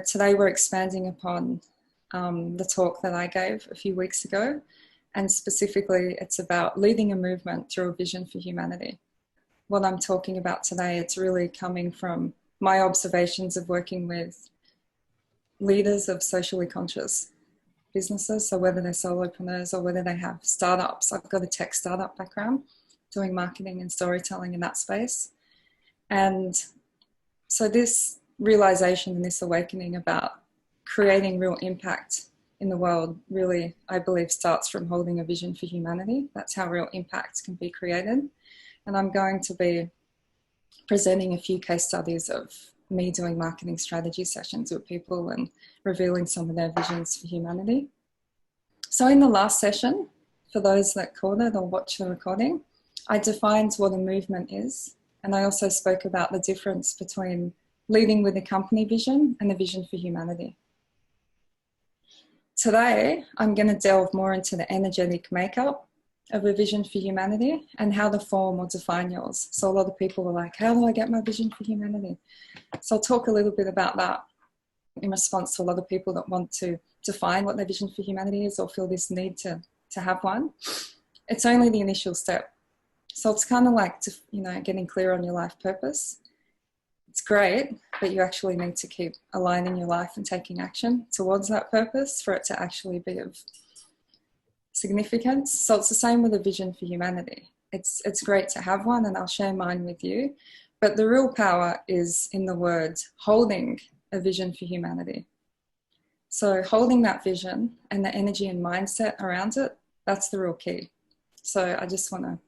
Today we're expanding upon the talk that I gave a few weeks ago, and specifically it's about leading a movement through a vision for humanity. What I'm talking about today, it's really coming from my observations of working with leaders of socially conscious businesses, so whether they're solopreneurs or whether they have startups. I've got a tech startup background, doing marketing and storytelling in that space. And so this realization and this awakening about creating real impact in the world really, I believe, starts from holding a vision for humanity. That's how real impact can be created. And I'm going to be presenting a few case studies of me doing marketing strategy sessions with people and revealing some of their visions for humanity. So in the last session, for those that caught it or watch the recording, I defined what a movement is. And I also spoke about the difference between leading with a company vision and a vision for humanity. Today, I'm going to delve more into the energetic makeup of a vision for humanity and how to form or define yours. So a lot of people are like, how do I get my vision for humanity? So I'll talk a little bit about that in response to a lot of people that want to define what their vision for humanity is or feel this need to have one. It's only the initial step. So it's kind of like, getting clear on your life purpose. It's great, but you actually need to keep aligning your life and taking action towards that purpose for it to actually be of significance. So it's the same with a vision for humanity. It's great to have one, and I'll share mine with you. But the real power is in the word holding a vision for humanity. So holding that vision and the energy and mindset around it, that's the real key. So I just want to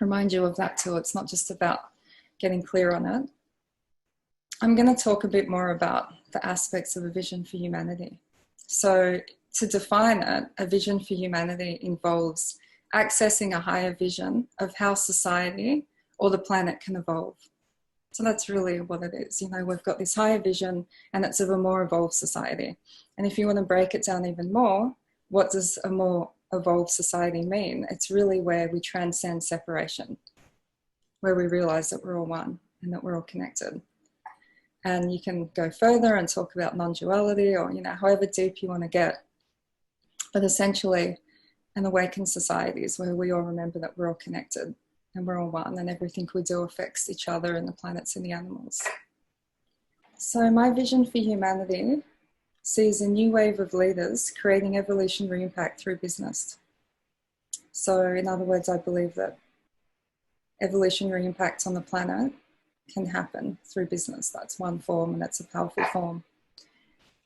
remind you of that too. It's not just about getting clear on it. I'm going to talk a bit more about the aspects of a vision for humanity. So to define it, a vision for humanity involves accessing a higher vision of how society or the planet can evolve. So that's really what it is. We've got this higher vision and it's of a more evolved society. And if you want to break it down even more, what does a more evolved society mean? It's really where we transcend separation, where we realize that we're all one and that we're all connected. And you can go further and talk about non-duality or, however deep you want to get. But essentially, an awakened society is where we all remember that we're all connected and we're all one and everything we do affects each other and the planets and the animals. So my vision for humanity sees a new wave of leaders creating evolutionary impact through business. So in other words, I believe that evolutionary impact on the planet can happen through business. That's one form, and that's a powerful form.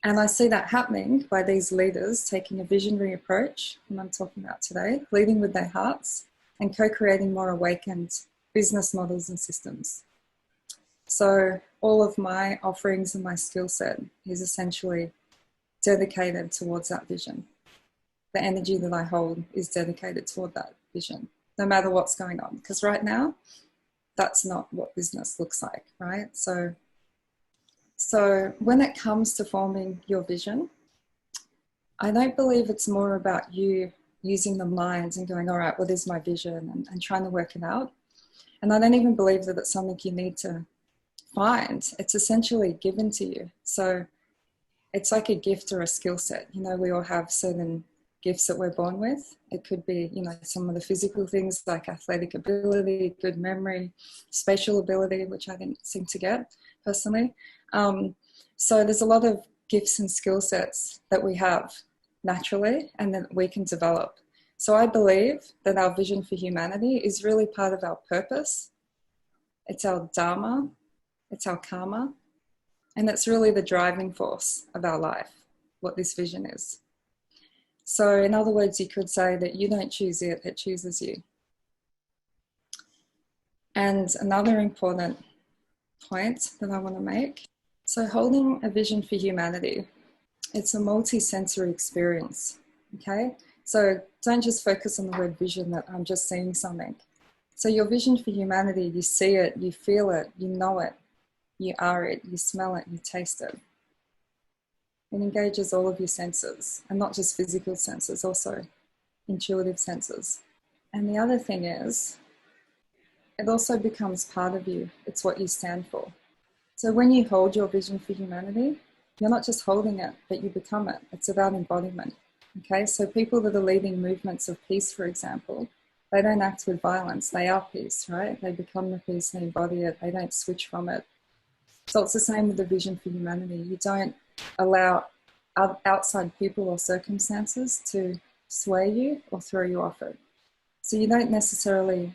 And I see that happening by these leaders taking a visionary approach, and I'm talking about today, leading with their hearts and co-creating more awakened business models and systems. So all of my offerings and my skill set is essentially dedicated towards that vision. The energy that I hold is dedicated toward that vision, no matter what's going on. Because right now, that's not what business looks like, right? So when it comes to forming your vision, I don't believe it's more about you using the mind and going, all right, what is my vision, and trying to work it out. And I don't even believe that it's something you need to find. It's essentially given to you. So it's like a gift or a skill set. We all have certain gifts that we're born with. It could be, some of the physical things like athletic ability, good memory, spatial ability, which I didn't seem to get personally. So there's a lot of gifts and skill sets that we have naturally and that we can develop. So I believe that our vision for humanity is really part of our purpose. It's our dharma, it's our karma, and it's really the driving force of our life, what this vision is. So in other words, you could say that you don't choose it, it chooses you. And another important point that I want to make, so holding a vision for humanity, it's a multi-sensory experience, okay? So don't just focus on the word vision, that I'm just seeing something. So your vision for humanity, you see it, you feel it, you know it, you are it, you smell it, you taste it. It engages all of your senses, and not just physical senses, also intuitive senses. And the other thing is, it also becomes part of you. It's what you stand for. So when you hold your vision for humanity, you're not just holding it, but you become it. It's about embodiment. Okay, so people that are leading movements of peace, for example, they don't act with violence. They are peace, right? They become the peace, they embody it, they don't switch from it. So it's the same with the vision for humanity. You don't allow outside people or circumstances to sway you or throw you off it. So you don't necessarily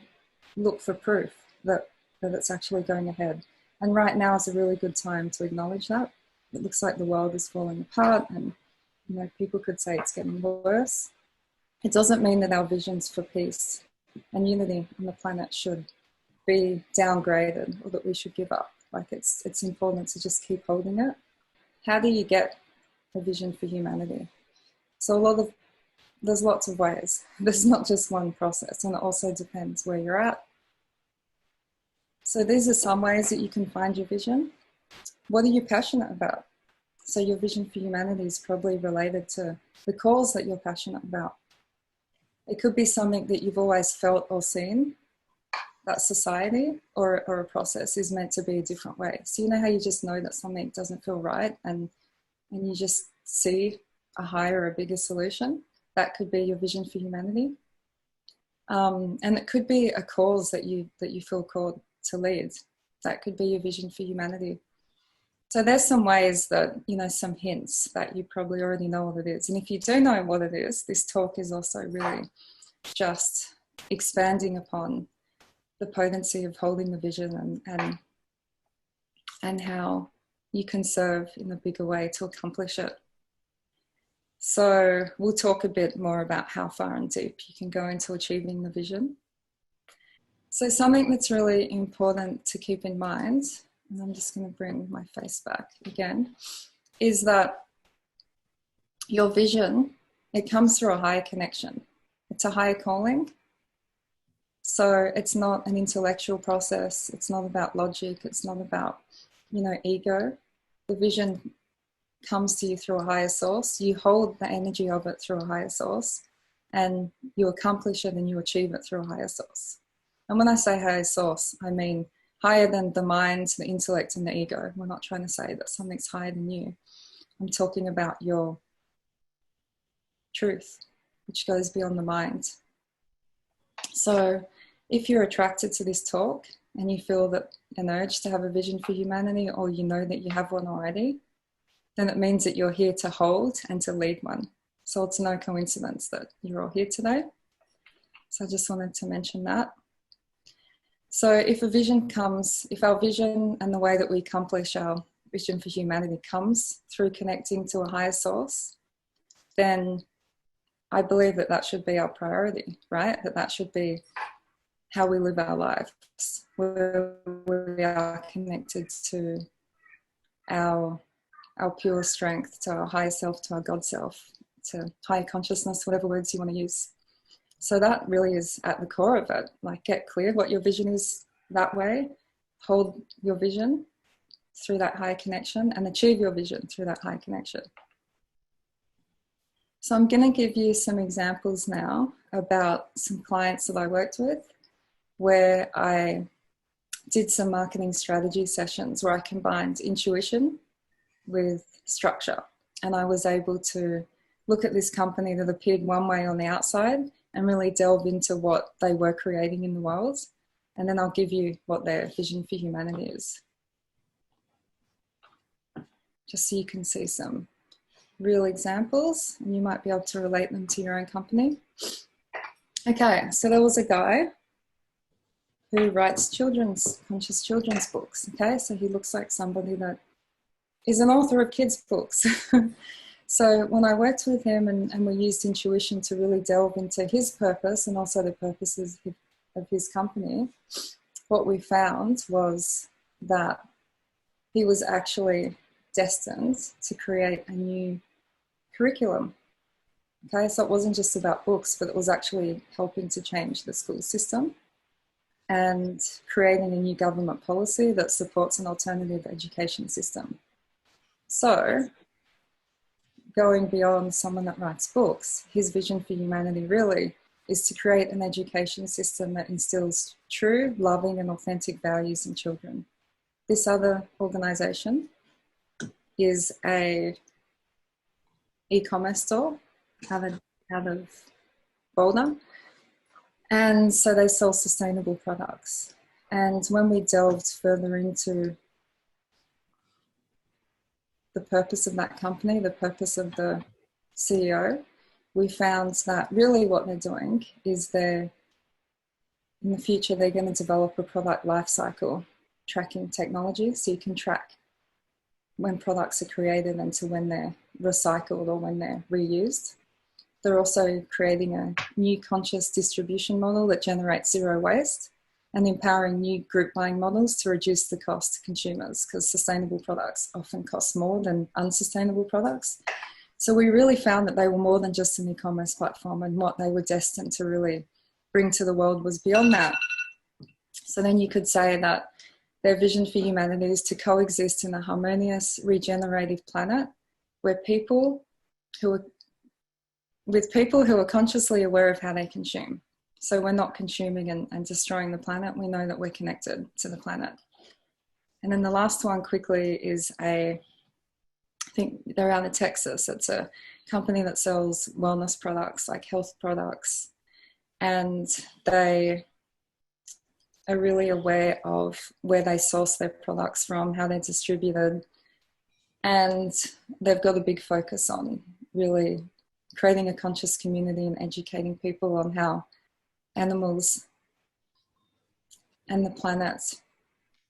look for proof that it's actually going ahead. And right now is a really good time to acknowledge that. It looks like the world is falling apart, and people could say it's getting worse. It doesn't mean that our visions for peace and unity on the planet should be downgraded or that we should give up. Like it's important to just keep holding it. How do you get a vision for humanity? So there's lots of ways. There's not just one process, and it also depends where you're at. So these are some ways that you can find your vision. What are you passionate about? So your vision for humanity is probably related to the cause that you're passionate about. It could be something that you've always felt or seen, that society or a process is meant to be a different way. So you know how you just know that something doesn't feel right, and you just see a higher, a bigger solution? That could be your vision for humanity. And it could be a cause that you feel called to lead. That could be your vision for humanity. So there's some ways that, some hints that you probably already know what it is. And if you do know what it is, this talk is also really just expanding upon the potency of holding the vision and how you can serve in a bigger way to accomplish it. So we'll talk a bit more about how far and deep you can go into achieving the vision. So something that's really important to keep in mind, and I'm just going to bring my face back again, is that your vision, it comes through a higher connection. It's a higher calling. So it's not an intellectual process. It's not about logic. It's not about, ego. The vision comes to you through a higher source. You hold the energy of it through a higher source, and you accomplish it and you achieve it through a higher source. And when I say higher source, I mean higher than the mind, the intellect, and the ego. We're not trying to say that something's higher than you. I'm talking about your truth, which goes beyond the mind. So if you're attracted to this talk and you feel that an urge to have a vision for humanity, or you know that you have one already, then it means that you're here to hold and to lead one. So it's no coincidence that you're all here today. So I just wanted to mention that. So if our vision and the way that we accomplish our vision for humanity comes through connecting to a higher source, then I believe that should be our priority, right? That should be how we live our lives, where we are connected to our pure strength, to our higher self, to our God self, to higher consciousness, whatever words you want to use. So that really is at the core of it. Like, get clear what your vision is that way, hold your vision through that higher connection, and achieve your vision through that higher connection. So I'm going to give you some examples now about some clients that I worked with, where I did some marketing strategy sessions where I combined intuition with structure. And I was able to look at this company that appeared one way on the outside and really delve into what they were creating in the world. And then I'll give you what their vision for humanity is, just so you can see some real examples and you might be able to relate them to your own company. Okay, so there was a guy who writes conscious children's books. Okay, so he looks like somebody that is an author of kids' books. So when I worked with him and we used intuition to really delve into his purpose and also the purposes of his company, what we found was that he was actually destined to create a new curriculum. Okay, so it wasn't just about books, but it was actually helping to change the school system and creating a new government policy that supports an alternative education system. So, going beyond someone that writes books, his vision for humanity really is to create an education system that instills true, loving, and authentic values in children. This other organisation is a e-commerce store out of Boulder. And so they sell sustainable products. And when we delved further into the purpose of that company, the purpose of the CEO, we found that really what they're doing is in the future, they're going to develop a product lifecycle tracking technology. So you can track when products are created and to when they're recycled or when they're reused. They're also creating a new conscious distribution model that generates zero waste and empowering new group buying models to reduce the cost to consumers, because sustainable products often cost more than unsustainable products. So we really found that they were more than just an e-commerce platform, and what they were destined to really bring to the world was beyond that. So then you could say that their vision for humanity is to coexist in a harmonious, regenerative planet where people who are consciously aware of how they consume. So we're not consuming and destroying the planet. We know that we're connected to the planet. And then the last one quickly is I think they're out of Texas. It's a company that sells wellness products, like health products. And they are really aware of where they source their products from, how they're distributed. And they've got a big focus on really creating a conscious community and educating people on how animals and the planet,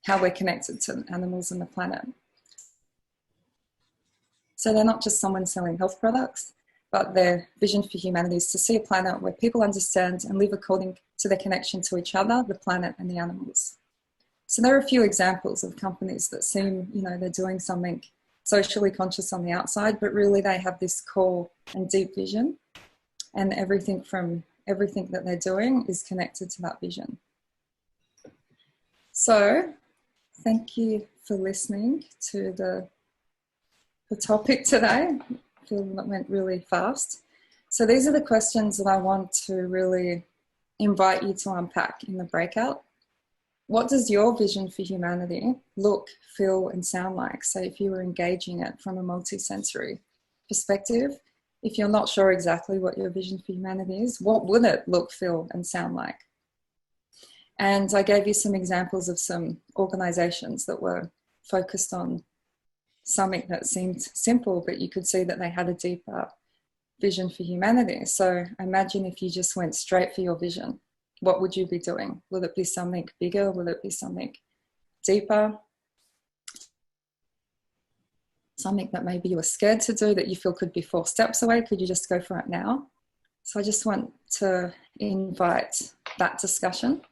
how we're connected to animals and the planet. So they're not just someone selling health products, but their vision for humanity is to see a planet where people understand and live according to their connection to each other, the planet and the animals. So there are a few examples of companies that seem, they're doing something socially conscious on the outside, but really they have this core and deep vision, and everything that they're doing is connected to that vision. So thank you for listening to the topic today. I feel that went really fast. So these are the questions that I want to really invite you to unpack in the breakout. What does your vision for humanity look, feel, and sound like? So if you were engaging it from a multisensory perspective, if you're not sure exactly what your vision for humanity is, what would it look, feel, and sound like? And I gave you some examples of some organizations that were focused on something that seemed simple, but you could see that they had a deeper vision for humanity. So imagine if you just went straight for your vision. What would you be doing? Will it be something bigger? Will it be something deeper? Something that maybe you were scared to do that you feel could be 4 steps away? Could you just go for it now? So I just want to invite that discussion.